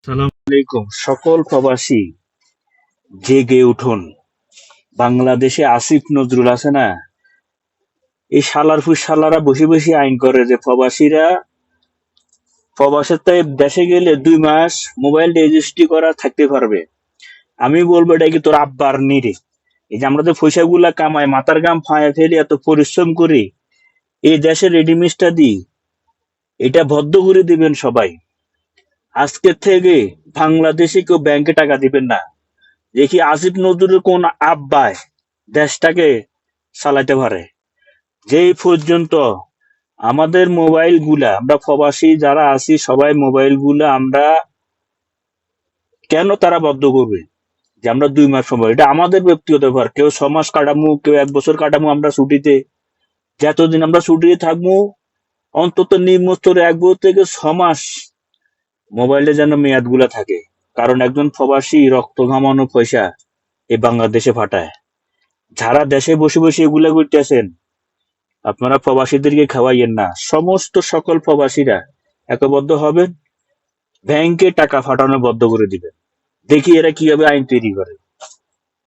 সালাম আলাইকুম সকল প্রবাসী, জেগে উঠুন। বাংলাদেশে আসিফ নজরুল আছে না, এই শালার ফুস শালারা বসে বসে আইন করে যে প্রবাসীরা প্রবাসের তাই দেশে গেলে 2 মাস মোবাইল রেজিস্ট্রি করা থাকতে পারবে। আমি বলবো এটা কি তোর আব্বার নিরে? এই যে আমরা যে পয়সাগুলা কামাই মাথার গাম ফাঁয়া ফেলে এত পরিশ্রম করি এই দেশের রেডিমিক্সটা দিই, এটা বদ্ধ করে দিবেন সবাই। আজকে থেকে বাংলাদেশে কেউ ব্যাংকে টাকা দিবেন না। দেখি আসিফ নজরুলের কোন আব্বায় দেশটাকে চালাতে পারে। যেই পর্যন্ত আমাদের মোবাইল গুলা আমরা প্রবাসী যারা আছি সবাই মোবাইল গুলা আমরা কেন তারা বদ্ধ করবে যে আমরা 2 মাস সময়, এটা আমাদের ব্যক্তিগত ব্যাপার। কেউ 6 মাস কাটামু, কেউ 1 বছর কাটামু আমরা ছুটিতে। যতদিন আমরা ছুটিতে থাকবো অন্তত নিম্ন স্তরে 1 বছর থেকে 6 মাস মোবাইলে যেন মেয়াদ গুলা থাকে। কারণ একজন প্রবাসী রক্ত ঘামানো পয়সা এই বাংলাদেশে পাঠায়। যারা দেশে বসে বসে এগুলা করতেছেন আপনারা প্রবাসীদেরকে খাওয়াইয়েন না। সমস্ত সকল প্রবাসীরা একবদ্ধ হবেন, ব্যাংকে টাকা পাঠানো বন্ধ করে দিবেন। দেখি এরা কিভাবে আইন তৈরি করে।